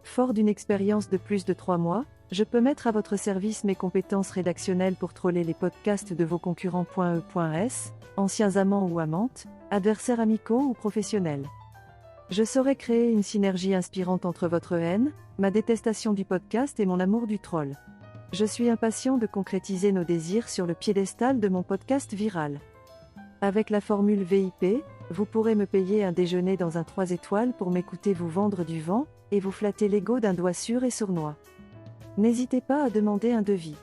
Fort d'une expérience de plus de 3 mois, je peux mettre à votre service mes compétences rédactionnelles pour troller les podcasts de vos concurrents.e.s, anciens amants ou amantes, adversaires amicaux ou professionnels. Je saurai créer une synergie inspirante entre votre haine, ma détestation du podcast et mon amour du troll. Je suis impatient de concrétiser nos désirs sur le piédestal de mon podcast viral. Avec la formule VIP, vous pourrez me payer un déjeuner dans un 3 étoiles pour m'écouter vous vendre du vent, et vous flatter l'ego d'un doigt sûr et sournois. N'hésitez pas à demander un devis.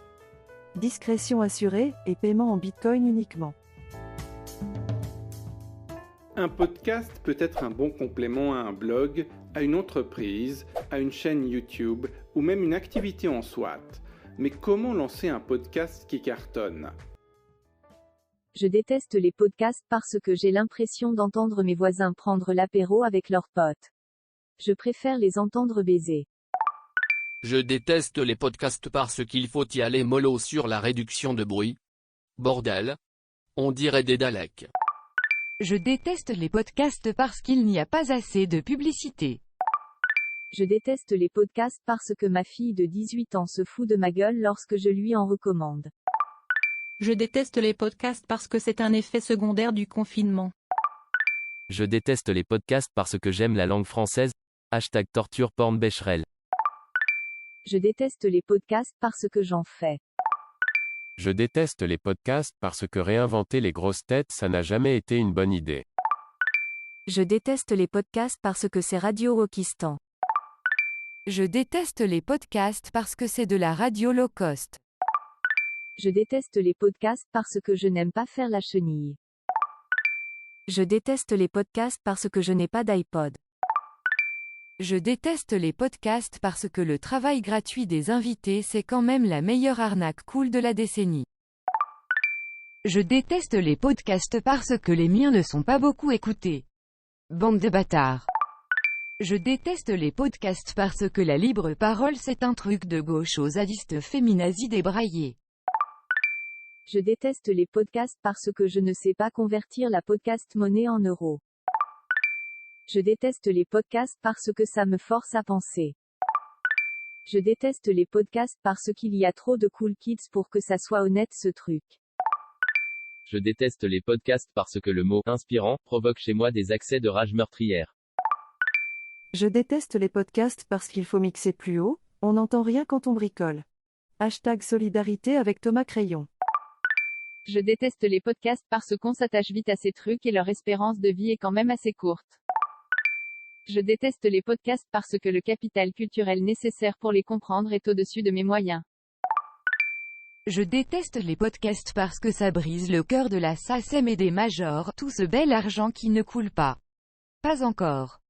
Discrétion assurée et paiement en Bitcoin uniquement. Un podcast peut être un bon complément à un blog, à une entreprise, à une chaîne YouTube ou même une activité en soi. Mais comment lancer un podcast qui cartonne ? Je déteste les podcasts parce que j'ai l'impression d'entendre mes voisins prendre l'apéro avec leurs potes. Je préfère les entendre baiser. Je déteste les podcasts parce qu'il faut y aller mollo sur la réduction de bruit. Bordel. On dirait des Daleks. Je déteste les podcasts parce qu'il n'y a pas assez de publicité. Je déteste les podcasts parce que ma fille de 18 ans se fout de ma gueule lorsque je lui en recommande. Je déteste les podcasts parce que c'est un effet secondaire du confinement. Je déteste les podcasts parce que j'aime la langue française. #torture porn Becherel. Je déteste les podcasts parce que j'en fais. Je déteste les podcasts parce que réinventer les grosses têtes, ça n'a jamais été une bonne idée. Je déteste les podcasts parce que c'est radio-wokistan. Je déteste les podcasts parce que c'est de la radio low cost. Je déteste les podcasts parce que je n'aime pas faire la chenille. Je déteste les podcasts parce que je n'ai pas d'iPod. Je déteste les podcasts parce que le travail gratuit des invités c'est quand même la meilleure arnaque cool de la décennie. Je déteste les podcasts parce que les miens ne sont pas beaucoup écoutés. Bande de bâtards. Je déteste les podcasts parce que la libre parole c'est un truc de gaucho zadiste féminazi débraillé. Je déteste les podcasts parce que je ne sais pas convertir la podcast monnaie en euros. Je déteste les podcasts parce que ça me force à penser. Je déteste les podcasts parce qu'il y a trop de cool kids pour que ça soit honnête ce truc. Je déteste les podcasts parce que le mot « inspirant » provoque chez moi des accès de rage meurtrière. Je déteste les podcasts parce qu'il faut mixer plus haut, on n'entend rien quand on bricole. #solidarité avec Thomas Crayon. Je déteste les podcasts parce qu'on s'attache vite à ces trucs et leur espérance de vie est quand même assez courte. Je déteste les podcasts parce que le capital culturel nécessaire pour les comprendre est au-dessus de mes moyens. Je déteste les podcasts parce que ça brise le cœur de la SACEM et des majors, tout ce bel argent qui ne coule pas. Pas encore.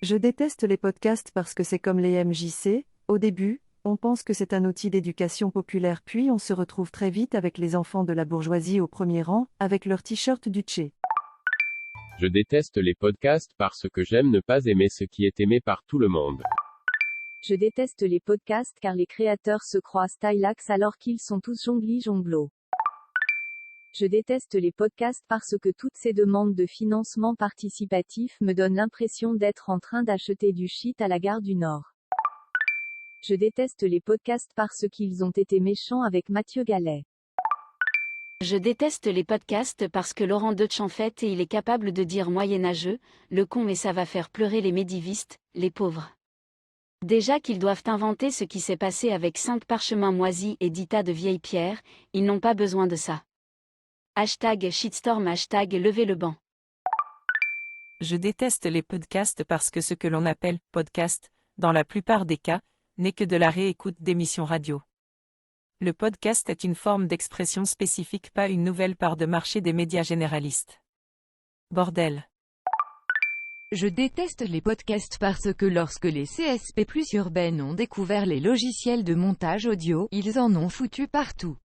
Je déteste les podcasts parce que c'est comme les MJC, au début, on pense que c'est un outil d'éducation populaire puis on se retrouve très vite avec les enfants de la bourgeoisie au premier rang, avec leur t-shirt du Tché. Je déteste les podcasts parce que j'aime ne pas aimer ce qui est aimé par tout le monde. Je déteste les podcasts car les créateurs se croient stylax alors qu'ils sont tous jongli-jonglo. Je déteste les podcasts parce que toutes ces demandes de financement participatif me donnent l'impression d'être en train d'acheter du shit à la gare du Nord. Je déteste les podcasts parce qu'ils ont été méchants avec Mathieu Gallet. Je déteste les podcasts parce que Laurent Deutsch en fait et il est capable de dire moyenâgeux, le con mais ça va faire pleurer les médivistes, les pauvres. Déjà qu'ils doivent inventer ce qui s'est passé avec 5 parchemins moisis et 10 tas de vieilles pierres, ils n'ont pas besoin de ça. #shitstorm #lever le banc. Je déteste les podcasts parce que ce que l'on appelle podcast, dans la plupart des cas, n'est que de la réécoute d'émissions radio. Le podcast est une forme d'expression spécifique, pas une nouvelle part de marché des médias généralistes. Bordel. Je déteste les podcasts parce que lorsque les CSP plus urbaines ont découvert les logiciels de montage audio, ils en ont foutu partout.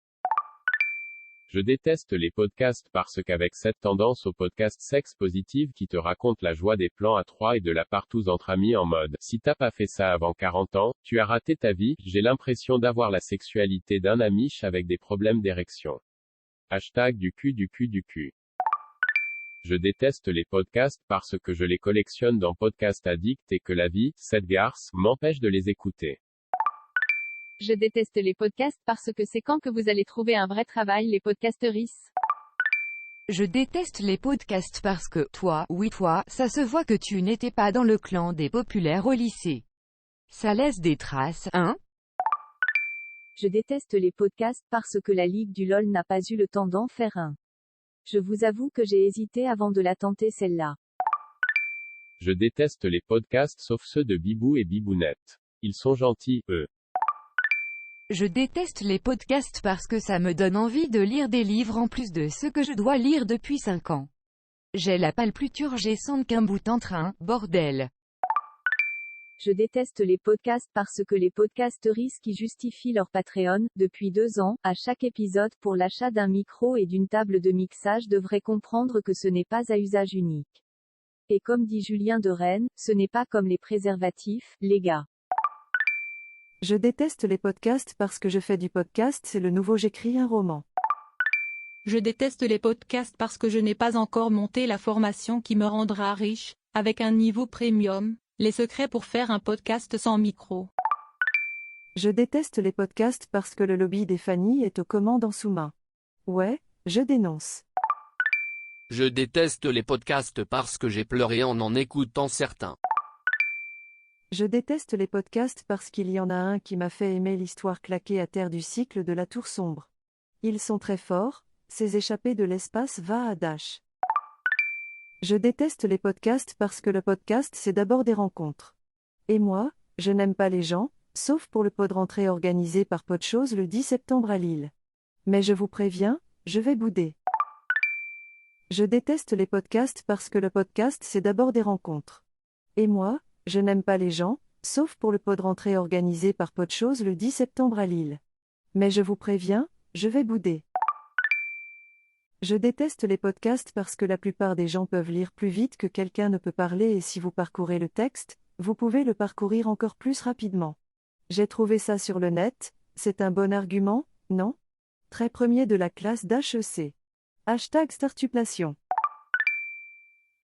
Je déteste les podcasts parce qu'avec cette tendance au podcast sexe positive qui te raconte la joie des plans à 3 et de la partouze entre amis en mode « si t'as pas fait ça avant 40 ans, tu as raté ta vie », j'ai l'impression d'avoir la sexualité d'un amiche avec des problèmes d'érection. #du cul. Je déteste les podcasts parce que je les collectionne dans Podcast Addict et que la vie, cette garce, m'empêche de les écouter. Je déteste les podcasts parce que c'est quand que vous allez trouver un vrai travail les podcasteristes. Je déteste les podcasts parce que, toi, oui toi, ça se voit que tu n'étais pas dans le clan des populaires au lycée. Ça laisse des traces, hein? Je déteste les podcasts parce que la Ligue du LOL n'a pas eu le temps d'en faire un. Je vous avoue que j'ai hésité avant de la tenter celle-là. Je déteste les podcasts sauf ceux de Bibou et Bibounette. Ils sont gentils, eux. Je déteste les podcasts parce que ça me donne envie de lire des livres en plus de ceux que je dois lire depuis 5 ans. J'ai la palle plus turgescente qu'un bout en train, bordel. Je déteste les podcasts parce que les podcasteristes qui justifient leur Patreon, depuis 2 ans, à chaque épisode pour l'achat d'un micro et d'une table de mixage devraient comprendre que ce n'est pas à usage unique. Et comme dit Julien de Rennes, ce n'est pas comme les préservatifs, les gars. Je déteste les podcasts parce que je fais du podcast, c'est le nouveau j'écris un roman. Je déteste les podcasts parce que je n'ai pas encore monté la formation qui me rendra riche, avec un niveau premium, les secrets pour faire un podcast sans micro. Je déteste les podcasts parce que le lobby des Fanny est aux commandes en sous-main. Ouais, je dénonce. Je déteste les podcasts parce que j'ai pleuré en écoutant certains. Je déteste les podcasts parce qu'il y en a un qui m'a fait aimer l'histoire claquée à terre du cycle de la Tour Sombre. Ils sont très forts, ces échappées de l'espace va à Dash. Je déteste les podcasts parce que le podcast c'est d'abord des rencontres. Et moi, je n'aime pas les gens, sauf pour le pod rentrée organisé par Podchose le 10 septembre à Lille. Mais je vous préviens, je vais bouder. Je déteste les podcasts parce que le podcast c'est d'abord des rencontres. Et moi, je n'aime pas les gens, sauf pour le pod rentrée organisé par Podchose le 10 septembre à Lille. Mais je vous préviens, je vais bouder. Je déteste les podcasts parce que la plupart des gens peuvent lire plus vite que quelqu'un ne peut parler et si vous parcourez le texte, vous pouvez le parcourir encore plus rapidement. J'ai trouvé ça sur le net, c'est un bon argument, non? Très premier de la classe d'HEC. #Startuplation.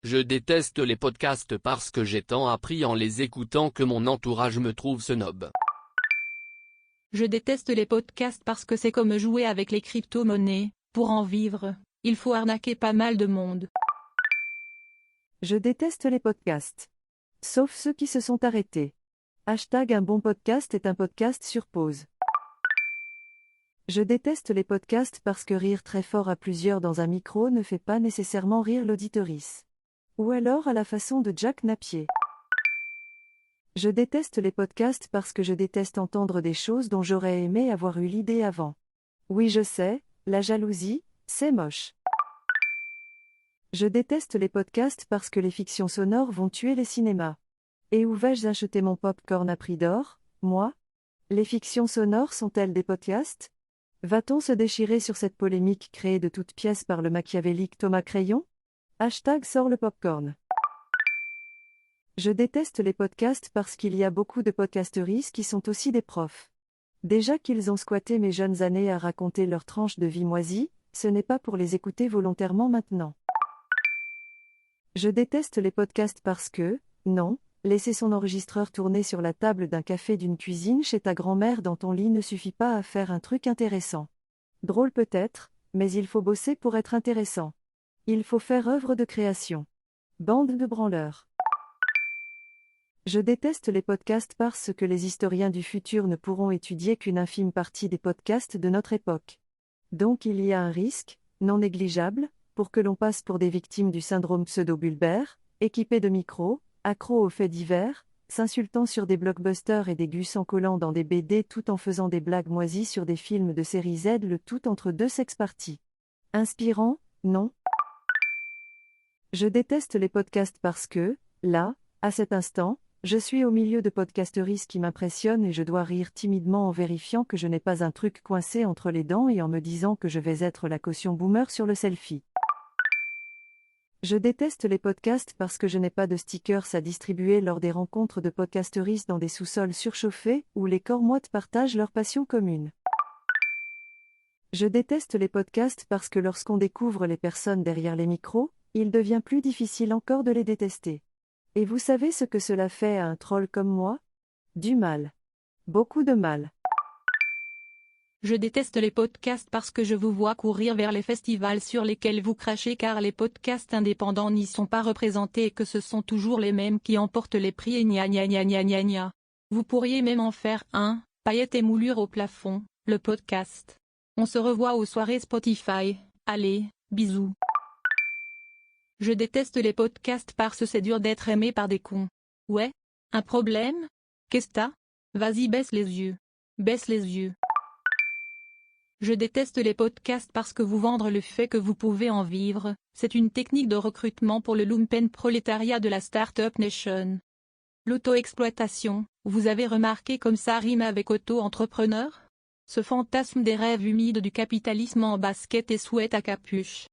Je déteste les podcasts parce que j'ai tant appris en les écoutant que mon entourage me trouve snob. Je déteste les podcasts parce que c'est comme jouer avec les crypto-monnaies, pour en vivre, il faut arnaquer pas mal de monde. Je déteste les podcasts. Sauf ceux qui se sont arrêtés. #Un bon podcast est un podcast sur pause. Je déteste les podcasts parce que rire très fort à plusieurs dans un micro ne fait pas nécessairement rire l'auditorice. Ou alors à la façon de Jack Napier. Je déteste les podcasts parce que je déteste entendre des choses dont j'aurais aimé avoir eu l'idée avant. Oui je sais, la jalousie, c'est moche. Je déteste les podcasts parce que les fictions sonores vont tuer les cinémas. Et où vais-je acheter mon popcorn à prix d'or, moi? Les fictions sonores sont-elles des podcasts? Va-t-on se déchirer sur cette polémique créée de toutes pièces par le machiavélique Thomas Crayon? #sort le popcorn. Je déteste les podcasts parce qu'il y a beaucoup de podcasteristes qui sont aussi des profs. Déjà qu'ils ont squatté mes jeunes années à raconter leur tranche de vie moisie, ce n'est pas pour les écouter volontairement maintenant. Je déteste les podcasts parce que, non, laisser son enregistreur tourner sur la table d'un café d'une cuisine chez ta grand-mère dans ton lit ne suffit pas à faire un truc intéressant. Drôle peut-être, mais il faut bosser pour être intéressant. Il faut faire œuvre de création. Bande de branleurs. Je déteste les podcasts parce que les historiens du futur ne pourront étudier qu'une infime partie des podcasts de notre époque. Donc il y a un risque, non négligeable, pour que l'on passe pour des victimes du syndrome pseudo-bulbaire, équipés de micros, accros aux faits divers, s'insultant sur des blockbusters et des gus en collant dans des BD tout en faisant des blagues moisies sur des films de série Z, le tout entre deux sex-parties. Inspirant, non? Je déteste les podcasts parce que, là, à cet instant, je suis au milieu de podcasteries qui m'impressionnent et je dois rire timidement en vérifiant que je n'ai pas un truc coincé entre les dents et en me disant que je vais être la caution boomer sur le selfie. Je déteste les podcasts parce que je n'ai pas de stickers à distribuer lors des rencontres de podcasteries dans des sous-sols surchauffés où les corps-moites partagent leur passion commune. Je déteste les podcasts parce que lorsqu'on découvre les personnes derrière les micros, il devient plus difficile encore de les détester. Et vous savez ce que cela fait à un troll comme moi? Du mal. Beaucoup de mal. Je déteste les podcasts parce que je vous vois courir vers les festivals sur lesquels vous crachez car les podcasts indépendants n'y sont pas représentés et que ce sont toujours les mêmes qui emportent les prix et gna gna gna gna gna gna. Vous pourriez même en faire un, paillettes et moulures au plafond, le podcast. On se revoit aux soirées Spotify, allez, bisous. Je déteste les podcasts parce que c'est dur d'être aimé par des cons. Ouais? Un problème? Qu'est-ce t'as? Vas-y baisse les yeux. Baisse les yeux. Je déteste les podcasts parce que vous vendre le fait que vous pouvez en vivre, c'est une technique de recrutement pour le lumpen prolétariat de la Startup Nation. L'auto-exploitation, vous avez remarqué comme ça rime avec auto-entrepreneur? Ce fantasme des rêves humides du capitalisme en basket et sweat à capuche.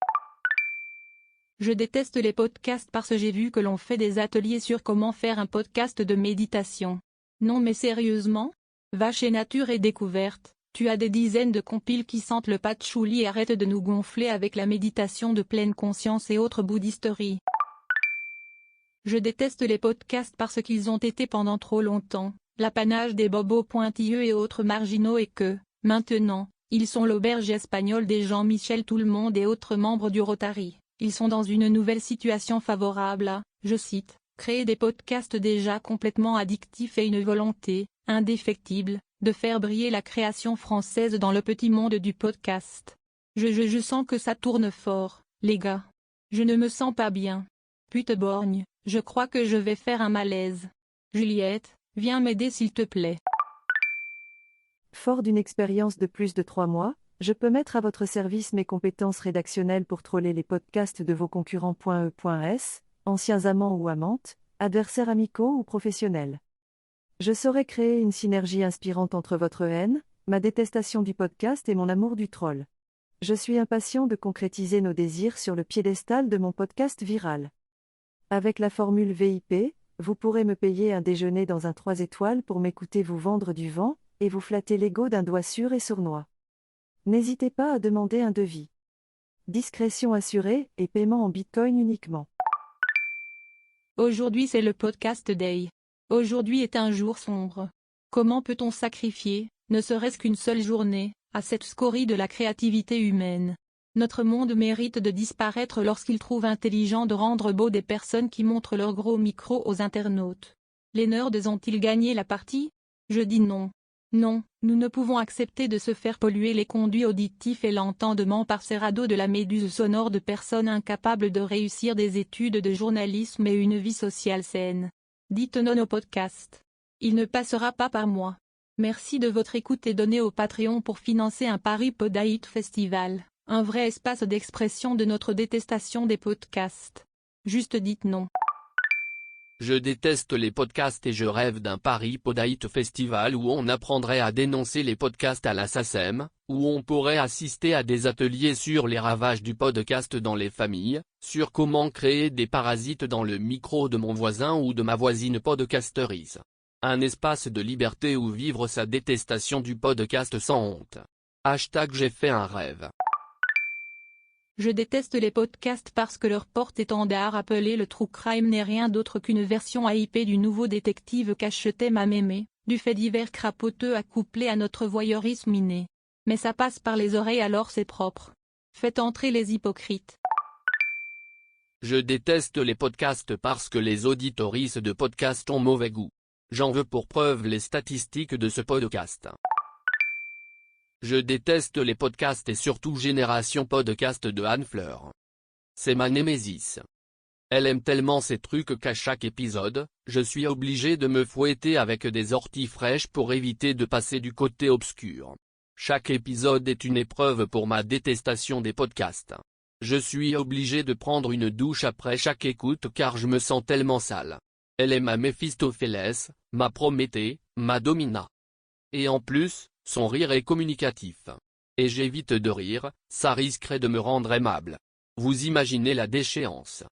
Je déteste les podcasts parce que j'ai vu que l'on fait des ateliers sur comment faire un podcast de méditation. Non mais sérieusement? Va chez Nature et Découverte. Tu as des dizaines de compiles qui sentent le patchouli et arrête de nous gonfler avec la méditation de pleine conscience et autres bouddhisteries. Je déteste les podcasts parce qu'ils ont été pendant trop longtemps l'apanage des bobos pointilleux et autres marginaux et que, maintenant, ils sont l'auberge espagnole des Jean-Michel Tout-le-Monde et autres membres du Rotary. Ils sont dans une nouvelle situation favorable à, je cite, créer des podcasts déjà complètement addictifs et une volonté, indéfectible, de faire briller la création française dans le petit monde du podcast. Je sens que ça tourne fort, les gars. Je ne me sens pas bien. Pute borgne, je crois que je vais faire un malaise. Juliette, viens m'aider s'il te plaît. Fort d'une expérience de plus de 3 mois, je peux mettre à votre service mes compétences rédactionnelles pour troller les podcasts de vos concurrents.e.s, anciens amants ou amantes, adversaires amicaux ou professionnels. Je saurais créer une synergie inspirante entre votre haine, ma détestation du podcast et mon amour du troll. Je suis impatient de concrétiser nos désirs sur le piédestal de mon podcast viral. Avec la formule VIP, vous pourrez me payer un déjeuner dans un 3 étoiles pour m'écouter vous vendre du vent, et vous flatter l'ego d'un doigt sûr et sournois. N'hésitez pas à demander un devis. Discrétion assurée et paiement en Bitcoin uniquement. Aujourd'hui c'est le podcast Day. Aujourd'hui est un jour sombre. Comment peut-on sacrifier, ne serait-ce qu'une seule journée, à cette scorie de la créativité humaine? Notre monde mérite de disparaître lorsqu'il trouve intelligent de rendre beau des personnes qui montrent leur gros micro aux internautes. Les nerds ont-ils gagné la partie? Je dis non. Non, nous ne pouvons accepter de se faire polluer les conduits auditifs et l'entendement par ces radeaux de la méduse sonore de personnes incapables de réussir des études de journalisme et une vie sociale saine. Dites non au podcast. Il ne passera pas par moi. Merci de votre écoute et donnez au Patreon pour financer un Paris Podahit Festival, un vrai espace d'expression de notre détestation des podcasts. Juste dites non. Je déteste les podcasts et je rêve d'un Paris Podahit Festival où on apprendrait à dénoncer les podcasts à la SACEM, où on pourrait assister à des ateliers sur les ravages du podcast dans les familles, sur comment créer des parasites dans le micro de mon voisin ou de ma voisine podcasterise. Un espace de liberté où vivre sa détestation du podcast sans honte. # j'ai fait un rêve. Je déteste les podcasts parce que leur porte-étendard appelé le True Crime n'est rien d'autre qu'une version hypée du nouveau détective cacheté ma mémé, du fait divers crapoteux accouplé à notre voyeurisme inné. Mais ça passe par les oreilles alors c'est propre. Faites entrer les hypocrites. Je déteste les podcasts parce que les auditoristes de podcasts ont mauvais goût. J'en veux pour preuve les statistiques de ce podcast. Je déteste les podcasts et surtout Génération Podcast de Anne Fleur. C'est ma némésis. Elle aime tellement ces trucs qu'à chaque épisode, je suis obligé de me fouetter avec des orties fraîches pour éviter de passer du côté obscur. Chaque épisode est une épreuve pour ma détestation des podcasts. Je suis obligé de prendre une douche après chaque écoute car je me sens tellement sale. Elle est ma Méphistophélès, ma Prométhée, ma Domina. Et en plus, son rire est communicatif. Et j'évite de rire, ça risquerait de me rendre aimable. Vous imaginez la déchéance.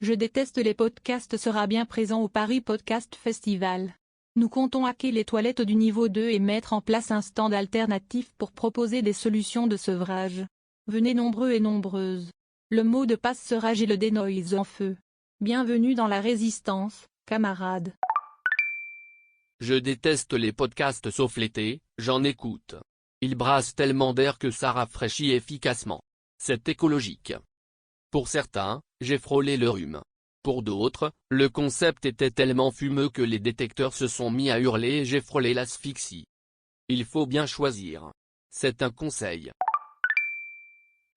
Je déteste les podcasts sera bien présent au Paris Podcast Festival. Nous comptons hacker les toilettes du niveau 2 et mettre en place un stand alternatif pour proposer des solutions de sevrage. Venez nombreux et nombreuses. Le mot de passe sera J'ai le dénoise en feu. Bienvenue dans la résistance, camarades. Je déteste les podcasts sauf l'été, j'en écoute. Ils brassent tellement d'air que ça rafraîchit efficacement. C'est écologique. Pour certains, j'ai frôlé le rhume. Pour d'autres, le concept était tellement fumeux que les détecteurs se sont mis à hurler et j'ai frôlé l'asphyxie. Il faut bien choisir. C'est un conseil.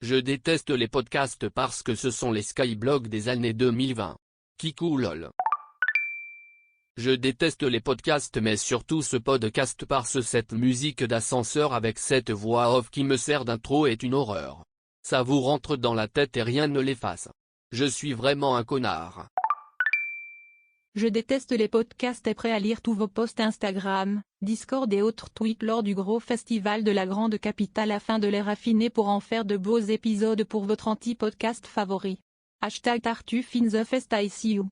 Je déteste les podcasts parce que ce sont les skyblogs des années 2020. Kikou lol. Je déteste les podcasts mais surtout ce podcast parce que cette musique d'ascenseur avec cette voix off qui me sert d'intro est une horreur. Ça vous rentre dans la tête et rien ne l'efface. Je suis vraiment un connard. Je déteste les podcasts et prêt à lire tous vos posts Instagram, Discord et autres tweets lors du gros festival de la grande capitale afin de les raffiner pour en faire de beaux épisodes pour votre anti-podcast favori. #Tartuffe in the fest I see you.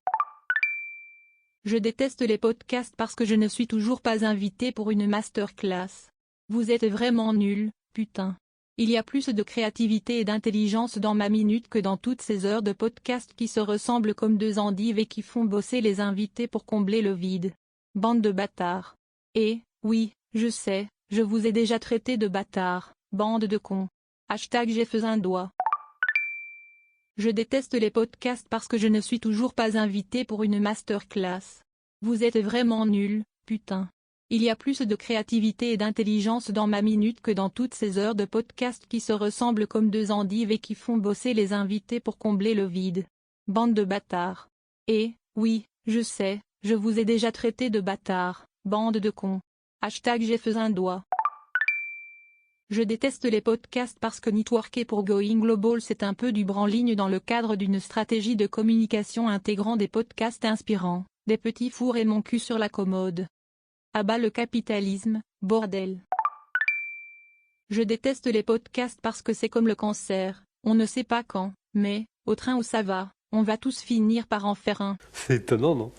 Je déteste les podcasts parce que je ne suis toujours pas invité pour une masterclass. Vous êtes vraiment nuls, putain. Il y a plus de créativité et d'intelligence dans ma minute que dans toutes ces heures de podcast qui se ressemblent comme deux endives et qui font bosser les invités pour combler le vide. Bande de bâtards. Et, oui, je sais, je vous ai déjà traité de bâtards, bande de cons. #j'ai fait un doigt. Je déteste les podcasts parce que je ne suis toujours pas invité pour une masterclass. Vous êtes vraiment nuls, putain. Il y a plus de créativité et d'intelligence dans ma minute que dans toutes ces heures de podcast qui se ressemblent comme deux endives et qui font bosser les invités pour combler le vide. Bande de bâtards. Et, oui, je sais, je vous ai déjà traité de bâtards, bande de cons. #j'ai fait un doigt. Je déteste les podcasts parce que networker pour Going Global c'est un peu du branligne dans le cadre d'une stratégie de communication intégrant des podcasts inspirants, des petits fours et mon cul sur la commode. À bas le capitalisme, bordel. Je déteste les podcasts parce que c'est comme le cancer, on ne sait pas quand, mais, au train où ça va, on va tous finir par en faire un. C'est étonnant, non?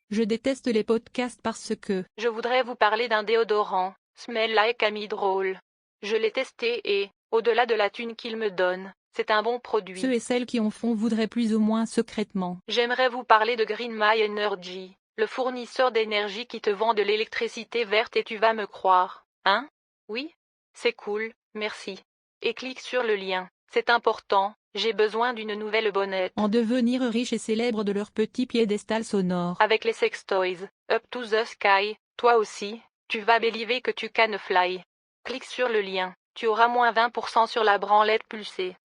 Je déteste les podcasts parce que je voudrais vous parler d'un déodorant, Smell Like Amy Drôle. Je l'ai testé et, au-delà de la thune qu'il me donne, c'est un bon produit. Ceux et celles qui en font voudraient plus ou moins secrètement. J'aimerais vous parler de Green My Energy, le fournisseur d'énergie qui te vend de l'électricité verte et tu vas me croire, hein? Oui? C'est cool, merci. Et clique sur le lien, c'est important, j'ai besoin d'une nouvelle bonnette. En devenir riche et célèbre de leur petit piédestal sonore. Avec les sextoys, Up to the Sky, toi aussi, tu vas believe que tu can fly. Clique sur le lien, tu auras moins 20% sur la branlette pulsée.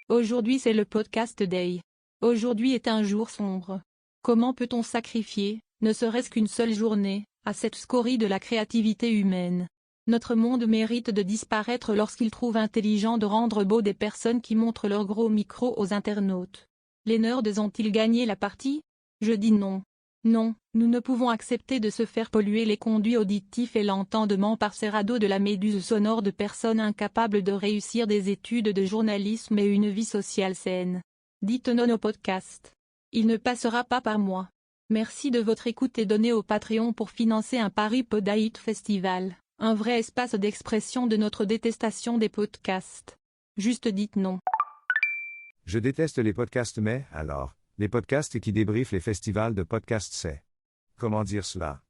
Aujourd'hui c'est le podcast Day. Aujourd'hui est un jour sombre. Comment peut-on sacrifier, ne serait-ce qu'une seule journée, à cette scorie de la créativité humaine? Notre monde mérite de disparaître lorsqu'il trouve intelligent de rendre beau des personnes qui montrent leur gros micro aux internautes. Les nerds ont-ils gagné la partie? Je dis non. Non, nous ne pouvons accepter de se faire polluer les conduits auditifs et l'entendement par ces radeaux de la méduse sonore de personnes incapables de réussir des études de journalisme et une vie sociale saine. Dites non au podcast. Il ne passera pas par moi. Merci de votre écoute et donnez au Patreon pour financer un Paris Podahit Festival, un vrai espace d'expression de notre détestation des podcasts. Juste dites non. Je déteste les podcasts mais, alors, les podcasts qui débriefent les festivals de podcasts c'est. Comment dire cela?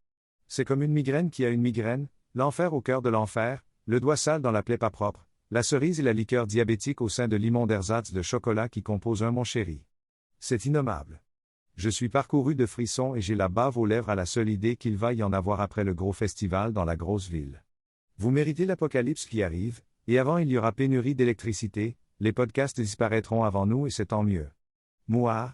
C'est comme une migraine qui a une migraine, l'enfer au cœur de l'enfer, le doigt sale dans la plaie pas propre, la cerise et la liqueur diabétique au sein de l'immondersatz de chocolat qui compose un mon chéri. C'est innommable. Je suis parcouru de frissons et j'ai la bave aux lèvres à la seule idée qu'il va y en avoir après le gros festival dans la grosse ville. Vous méritez l'apocalypse qui arrive, et avant il y aura pénurie d'électricité, les podcasts disparaîtront avant nous et c'est tant mieux. Moi.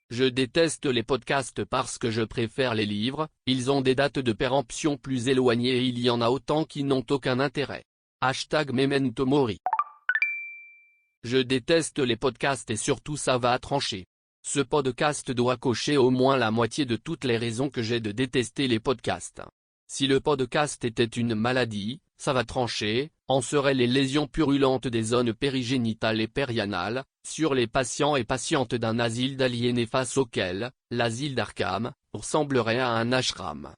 Je déteste les podcasts parce que je préfère les livres, ils ont des dates de péremption plus éloignées et il y en a autant qui n'ont aucun intérêt. #Memento Mori. Je déteste les podcasts et surtout ça va trancher. Ce podcast doit cocher au moins la moitié de toutes les raisons que j'ai de détester les podcasts. Si le podcast était une maladie, ça va trancher, en seraient les lésions purulentes des zones périgénitales et périanales, sur les patients et patientes d'un asile d'aliénés face auquel, l'asile d'Arkham, ressemblerait à un ashram.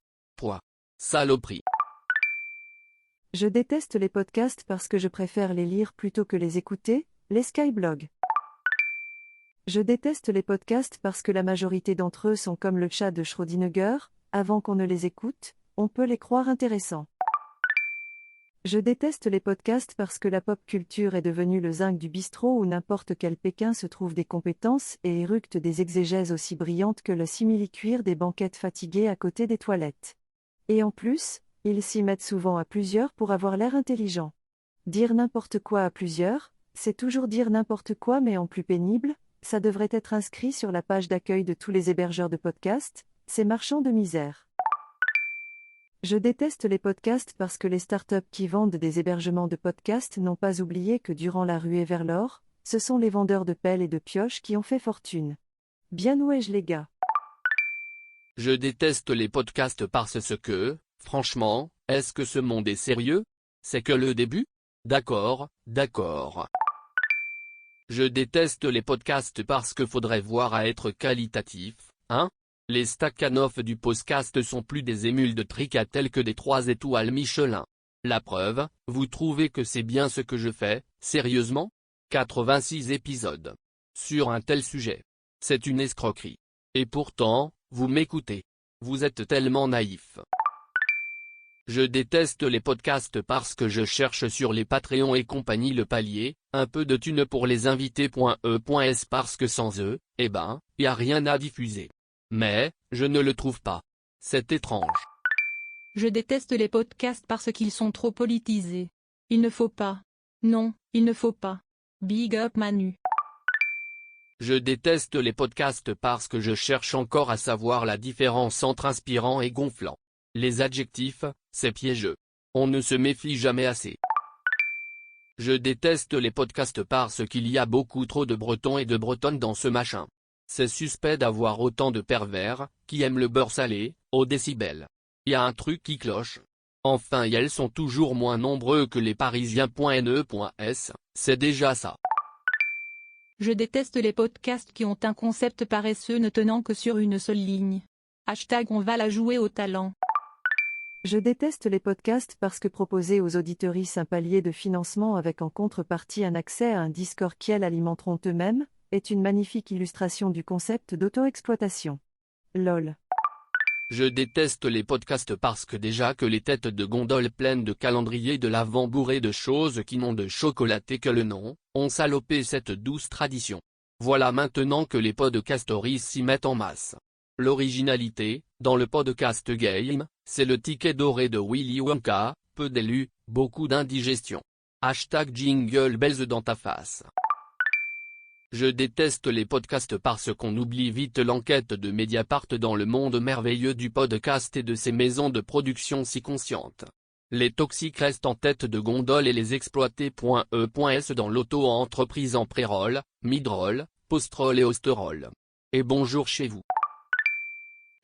Saloperie. Je déteste les podcasts parce que je préfère les lire plutôt que les écouter, les Skyblog. Je déteste les podcasts parce que la majorité d'entre eux sont comme le chat de Schrödinger, avant qu'on ne les écoute, on peut les croire intéressants. Je déteste les podcasts parce que la pop culture est devenue le zinc du bistrot où n'importe quel Pékin se trouve des compétences et éructe des exégèses aussi brillantes que le simili-cuir des banquettes fatiguées à côté des toilettes. Et en plus, ils s'y mettent souvent à plusieurs pour avoir l'air intelligent. Dire n'importe quoi à plusieurs, c'est toujours dire n'importe quoi mais en plus pénible, ça devrait être inscrit sur la page d'accueil de tous les hébergeurs de podcasts, ces marchands de misère. Je déteste les podcasts parce que les startups qui vendent des hébergements de podcasts n'ont pas oublié que durant la ruée vers l'or, ce sont les vendeurs de pelles et de pioches qui ont fait fortune. Bien ouais-je les gars. Je déteste les podcasts parce que, franchement, est-ce que ce monde est sérieux? C'est que le début? D'accord. Je déteste les podcasts parce que faudrait voir à être qualitatif, hein? Les Stakhanov du podcast sont plus des émules de Tricatel que des 3 étoiles Michelin. La preuve, vous trouvez que c'est bien ce que je fais, sérieusement? 86 épisodes. Sur un tel sujet. C'est une escroquerie. Et pourtant, vous m'écoutez. Vous êtes tellement naïf. Je déteste les podcasts parce que je cherche sur les Patreons et compagnie le palier, un peu de thune pour les invités.e.s parce que sans eux, y a rien à diffuser. Mais, je ne le trouve pas. C'est étrange. Je déteste les podcasts parce qu'ils sont trop politisés. Il ne faut pas. Non, il ne faut pas. Big up Manu. Je déteste les podcasts parce que je cherche encore à savoir la différence entre inspirant et gonflant. Les adjectifs, c'est piégeux. On ne se méfie jamais assez. Je déteste les podcasts parce qu'il y a beaucoup trop de Bretons et de Bretonnes dans ce machin. C'est suspect d'avoir autant de pervers, qui aiment le beurre salé, au décibel. Y a un truc qui cloche. Enfin et elles sont toujours moins nombreux que les parisiens.ne.s, c'est déjà ça. Je déteste les podcasts qui ont un concept paresseux ne tenant que sur une seule ligne. # on va la jouer au talent. Je déteste les podcasts parce que proposer aux auditeuristes un palier de financement avec en contrepartie un accès à un Discord qu'ils alimenteront eux-mêmes, est une magnifique illustration du concept d'auto-exploitation. LOL. Je déteste les podcasts parce que déjà que les têtes de gondole pleines de calendriers de l'Avent bourrés de choses qui n'ont de chocolaté que le nom, ont salopé cette douce tradition. Voilà maintenant que les podcastories s'y mettent en masse. L'originalité, dans le podcast game, c'est le ticket doré de Willy Wonka, peu d'élus, beaucoup d'indigestion. # jingle bells dans ta face. Je déteste les podcasts parce qu'on oublie vite l'enquête de Mediapart dans le monde merveilleux du podcast et de ses maisons de production si conscientes. Les toxiques restent en tête de gondole et les exploités.e.s dans l'auto-entreprise en pré-roll, mid-roll, post-roll et post-roll. Et bonjour chez vous.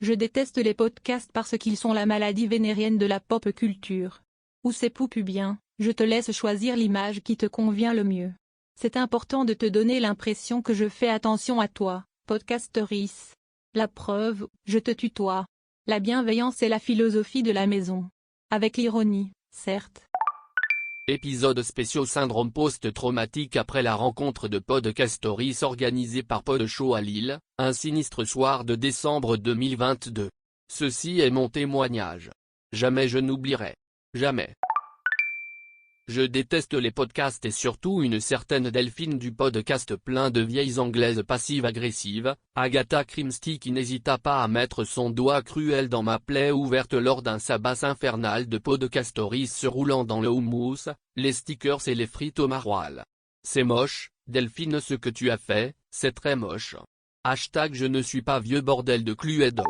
Je déteste les podcasts parce qu'ils sont la maladie vénérienne de la pop culture. Où c'est poupu bien, je te laisse choisir l'image qui te convient le mieux. C'est important de te donner l'impression que je fais attention à toi, podcasteris. La preuve, je te tutoie. La bienveillance est la philosophie de la maison. Avec l'ironie, certes. Épisode spécial syndrome post-traumatique après la rencontre de Podcastories organisée par Podshow à Lille, un sinistre soir de décembre 2022. Ceci est mon témoignage. Jamais je n'oublierai. Jamais. Je déteste les podcasts et surtout une certaine Delphine du podcast plein de vieilles anglaises passives-agressives, Agatha Christie qui n'hésita pas à mettre son doigt cruel dans ma plaie ouverte lors d'un sabbat infernal de Podcastories se roulant dans le houmous, les stickers et les frites au maroilles. C'est moche, Delphine ce que tu as fait, c'est très moche. # je ne suis pas vieux bordel de Cluedo.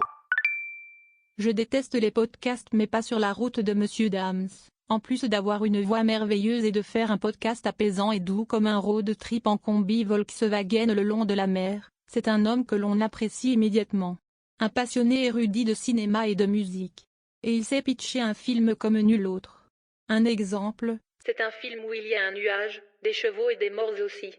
Je déteste les podcasts mais pas sur la route de Monsieur Dams. En plus d'avoir une voix merveilleuse et de faire un podcast apaisant et doux comme un road trip en combi Volkswagen le long de la mer, c'est un homme que l'on apprécie immédiatement. Un passionné érudit de cinéma et de musique. Et il sait pitcher un film comme nul autre. Un exemple, c'est un film où il y a un nuage, des chevaux et des morts aussi.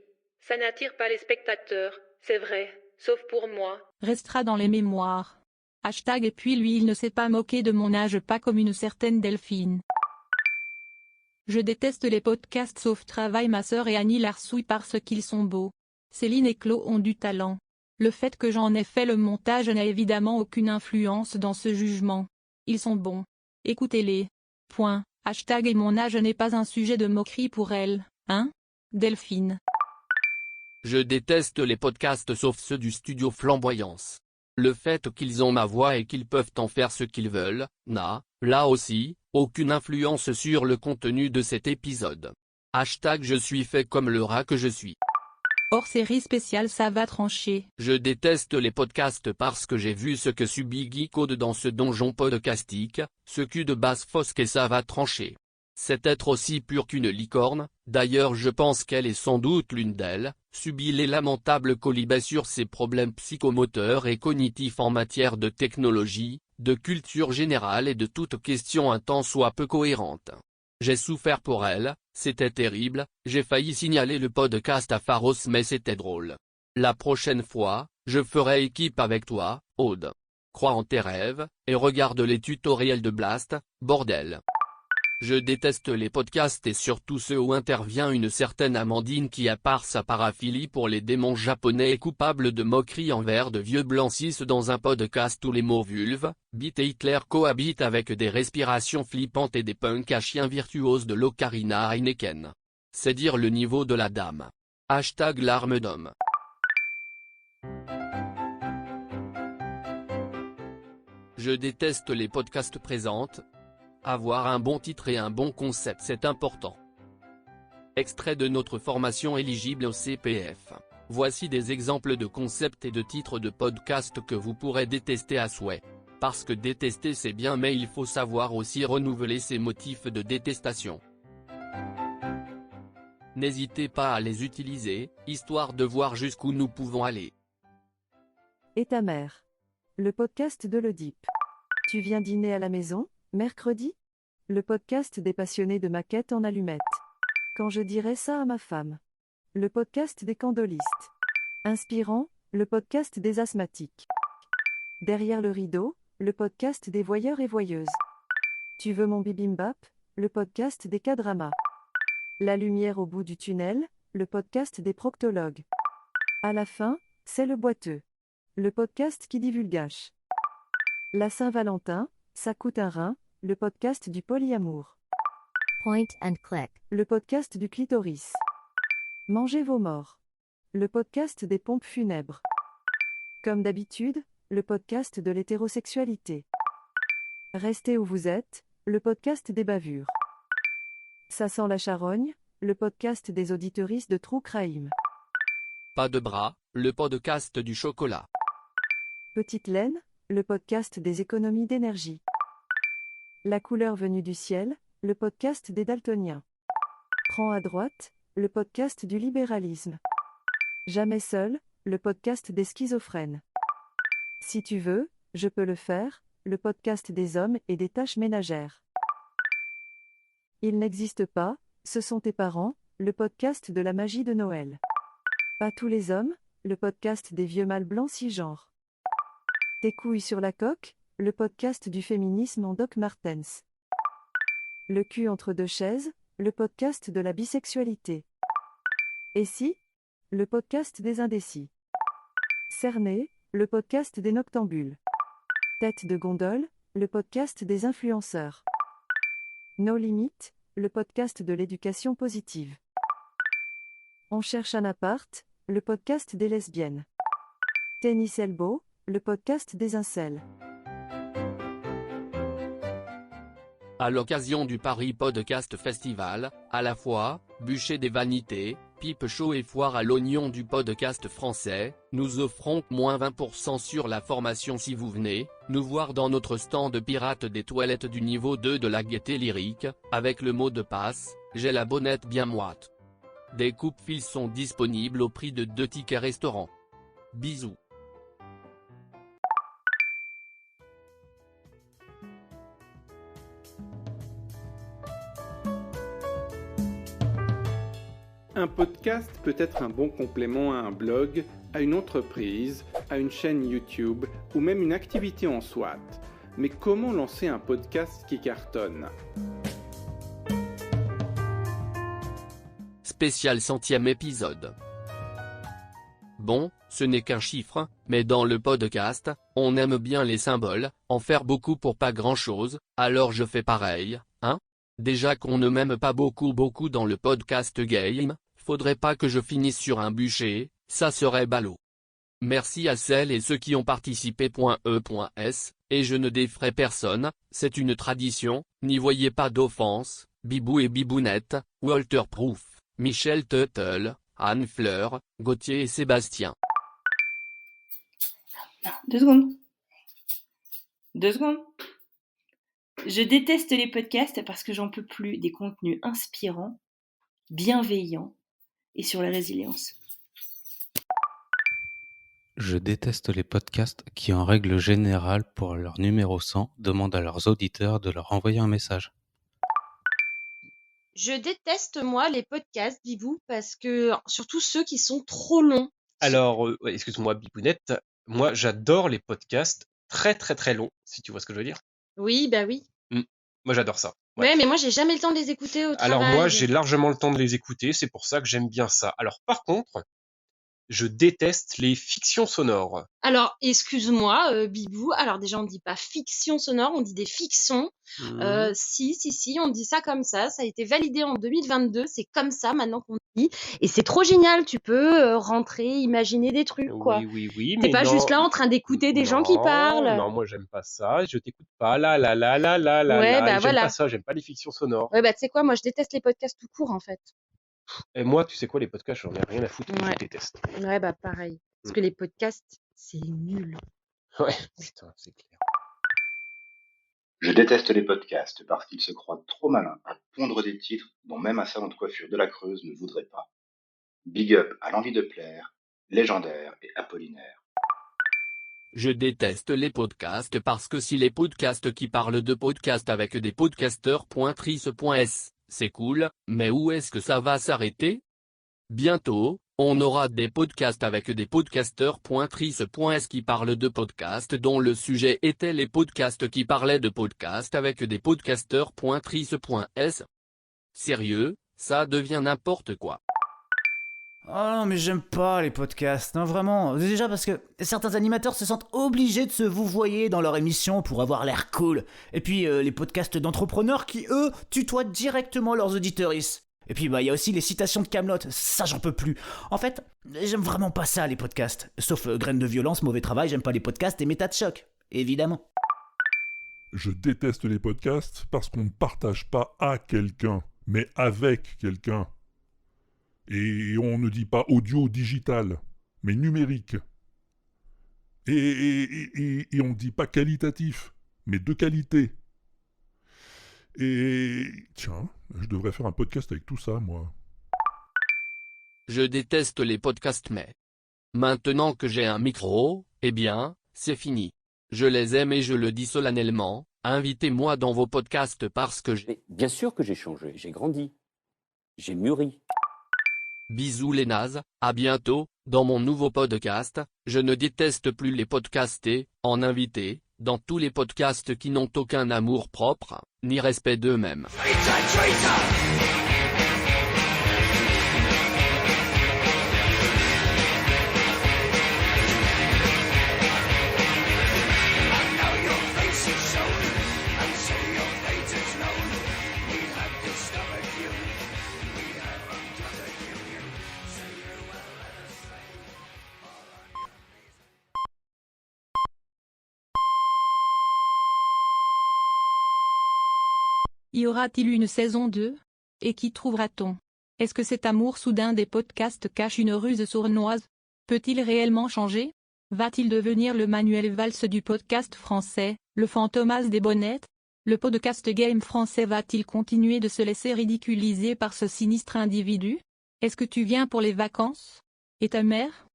Ça n'attire pas les spectateurs, c'est vrai, sauf pour moi. Restera dans les mémoires. # et puis lui il ne s'est pas moqué de mon âge pas comme une certaine Delphine. Je déteste les podcasts sauf Travail ma sœur et Annie Larsouille parce qu'ils sont beaux. Céline et Claude ont du talent. Le fait que j'en ai fait le montage n'a évidemment aucune influence dans ce jugement. Ils sont bons. Écoutez-les. Point. Hashtag et mon âge n'est pas un sujet de moquerie pour elle, hein? Delphine. Je déteste les podcasts sauf ceux du studio Flamboyance. Le fait qu'ils ont ma voix et qu'ils peuvent en faire ce qu'ils veulent, n'a, là aussi, aucune influence sur le contenu de cet épisode. Hashtag je suis fait comme le rat que je suis. Hors série spéciale ça va trancher. Je déteste les podcasts parce que j'ai vu ce que subit Geekode dans ce donjon podcastique, ce cul de basse fosque et ça va trancher. C'est être aussi pur qu'une licorne, d'ailleurs je pense qu'elle est sans doute l'une d'elles, subit les lamentables colibets sur ses problèmes psychomoteurs et cognitifs en matière de technologie, de culture générale et de toute question un tant soit peu cohérente. J'ai souffert pour elle, c'était terrible, j'ai failli signaler le podcast à Pharos mais c'était drôle. La prochaine fois, je ferai équipe avec toi, Aude. Crois en tes rêves, et regarde les tutoriels de Blast, bordel. Je déteste les podcasts et surtout ceux où intervient une certaine Amandine qui à part sa paraphilie pour les démons japonais est coupable de moquerie envers de vieux blancs cis dans un podcast où les mots vulve, bite et Hitler cohabitent avec des respirations flippantes et des punks à chiens virtuoses de l'Ocarina Heineken. C'est dire le niveau de la dame. Hashtag larme d'homme. Je déteste les podcasts présentent. Avoir un bon titre et un bon concept c'est important. Extrait de notre formation éligible au CPF. Voici des exemples de concepts et de titres de podcasts que vous pourrez détester à souhait. Parce que détester c'est bien mais il faut savoir aussi renouveler ses motifs de détestation. N'hésitez pas à les utiliser, histoire de voir jusqu'où nous pouvons aller. Et ta mère? Le podcast de l'Oedipe. Tu viens dîner à la maison? Mercredi? Le podcast des passionnés de maquettes en allumettes. Quand je dirais ça à ma femme. Le podcast des candolistes. Inspirant, le podcast des asthmatiques. Derrière le rideau, le podcast des voyeurs et voyeuses. Tu veux mon bibimbap? Le podcast des K-dramas. La lumière au bout du tunnel, le podcast des proctologues. À la fin, c'est le boiteux. Le podcast qui divulgâche. La Saint-Valentin, ça coûte un rein, le podcast du polyamour. Point and click. Le podcast du clitoris. Mangez vos morts. Le podcast des pompes funèbres. Comme d'habitude, le podcast de l'hétérosexualité. Restez où vous êtes, le podcast des bavures. Ça sent la charogne, le podcast des auditeuristes de True Crime. Pas de bras, le podcast du chocolat. Petite laine, le podcast des économies d'énergie. La couleur venue du ciel, le podcast des daltoniens. Prends à droite, le podcast du libéralisme. Jamais seul, le podcast des schizophrènes. Si tu veux, je peux le faire, le podcast des hommes et des tâches ménagères. Il n'existe pas, ce sont tes parents, le podcast de la magie de Noël. Pas tous les hommes, le podcast des vieux mâles blancs cisgenres. Tes couilles sur la coque, le podcast du féminisme en Doc Martens. Le cul entre deux chaises, le podcast de la bisexualité. Et si? Le podcast des indécis. Cerné, le podcast des noctambules. Tête de gondole, le podcast des influenceurs. No Limit, le podcast de l'éducation positive. On cherche un appart, le podcast des lesbiennes. Tennis Elbow, le podcast des incels. À l'occasion du Paris Podcast Festival, à la fois, bûcher des vanités, pipe chaud et foire à l'oignon du podcast français, nous offrons moins 20% sur la formation si vous venez nous voir dans notre stand pirate des toilettes du niveau 2 de la Gaîté Lyrique, avec le mot de passe, j'ai la bonnette bien moite. Des coupes-fils sont disponibles au prix de 2 tickets restaurant. Bisous. Un podcast peut être un bon complément à un blog, à une entreprise, à une chaîne YouTube ou même une activité en soi. Mais comment lancer un podcast qui cartonne ? Spécial 100e épisode. Bon, ce n'est qu'un chiffre, mais dans le podcast, on aime bien les symboles, en faire beaucoup pour pas grand-chose, alors je fais pareil, hein? Déjà qu'on ne m'aime pas beaucoup dans le podcast game, faudrait pas que je finisse sur un bûcher, ça serait ballot. Merci à celles et ceux qui ont participé.e.s, et je ne défrais personne, c'est une tradition, n'y voyez pas d'offense, Bibou et Bibounette, Walter Proof, Michel Tuttle, Anne Fleur, Gauthier et Sébastien. Non, 2 secondes. 2 secondes. Je déteste les podcasts parce que j'en peux plus des contenus inspirants, bienveillants et sur la résilience. Je déteste les podcasts qui, en règle générale, pour leur numéro 100, demandent à leurs auditeurs de leur envoyer un message. Je déteste, moi, les podcasts, Bibou, parce que, surtout ceux qui sont trop longs. Alors, excuse-moi, Bibounette, moi, j'adore les podcasts très très très longs, si tu vois ce que je veux dire. Oui, bah oui. Moi, j'adore ça. Ouais, mais moi, j'ai jamais le temps de les écouter au travail. Alors moi, j'ai largement le temps de les écouter, c'est pour ça que j'aime bien ça. Alors par contre, je déteste les fictions sonores. Alors, excuse-moi, Bibou. Alors déjà, on dit pas fiction sonore, on dit des fictions. Si, on dit ça comme ça. Ça a été validé en 2022. C'est comme ça maintenant qu'on dit. Et c'est trop génial. Tu peux rentrer, imaginer des trucs, quoi. Oui. T'es mais pas non. juste là en train d'écouter des gens qui parlent. Non, moi j'aime pas ça. Je t'écoute pas. Là. Ouais, bah J'aime voilà. pas ça. J'aime pas les fictions sonores. Ouais, bah tu sais quoi, moi je déteste les podcasts tout court en fait. Et moi, tu sais quoi, les podcasts, j'en ai rien à foutre. Ouais. Je déteste. Ouais, bah pareil. Parce que les podcasts, c'est nul. Ouais, putain, c'est clair. Je déteste les podcasts parce qu'ils se croient trop malins à pondre des titres dont même un salon de coiffure de la Creuse ne voudrait pas. Big up à l'envie de plaire, légendaire et apollinaire. Je déteste les podcasts parce que si les podcasts qui parlent de podcasts avec des podcasteurs.trice.s, c'est cool, mais où est-ce que ça va s'arrêter? Bientôt, on aura des podcasts avec des podcasteurs.trice.s qui parlent de podcasts dont le sujet était les podcasts qui parlaient de podcasts avec des podcasteurs.trice.s. Sérieux, ça devient n'importe quoi. Oh non, mais j'aime pas les podcasts, non vraiment. Déjà parce que certains animateurs se sentent obligés de se vouvoyer dans leur émission pour avoir l'air cool. Et puis les podcasts d'entrepreneurs qui, eux, tutoient directement leurs auditrices. Et puis il y a aussi les citations de Kaamelott, ça j'en peux plus. En fait, j'aime vraiment pas ça les podcasts. Sauf Graines de violence, mauvais travail, j'aime pas les podcasts et méta de choc, évidemment. Je déteste les podcasts parce qu'on ne partage pas à quelqu'un, mais avec quelqu'un. Et on ne dit pas audio digital, mais numérique. Et on ne dit pas qualitatif, mais de qualité. Et tiens, je devrais faire un podcast avec tout ça, moi. Je déteste les podcasts mais... Maintenant que j'ai un micro, eh bien, c'est fini. Je les aime et je le dis solennellement, invitez-moi dans vos podcasts parce que j'ai... Bien sûr que j'ai changé, j'ai grandi. J'ai mûri. Bisous les nazes, à bientôt, dans mon nouveau podcast, je ne déteste plus les podcastés, en invité, dans tous les podcasts qui n'ont aucun amour propre, ni respect d'eux-mêmes. Y aura-t-il une saison 2? Et qui trouvera-t-on? Est-ce que cet amour soudain des podcasts cache une ruse sournoise? Peut-il réellement changer? Va-t-il devenir le Manuel Valls du podcast français, le Fantomas des bonnettes? Le podcast game français va-t-il continuer de se laisser ridiculiser par ce sinistre individu? Est-ce que tu viens pour les vacances? Et ta mère?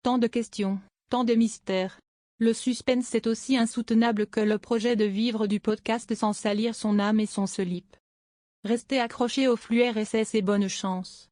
Tant de questions, tant de mystères. Le suspense est aussi insoutenable que le projet de vivre du podcast sans salir son âme et son slip. Restez accrochés au flux RSS et bonne chance.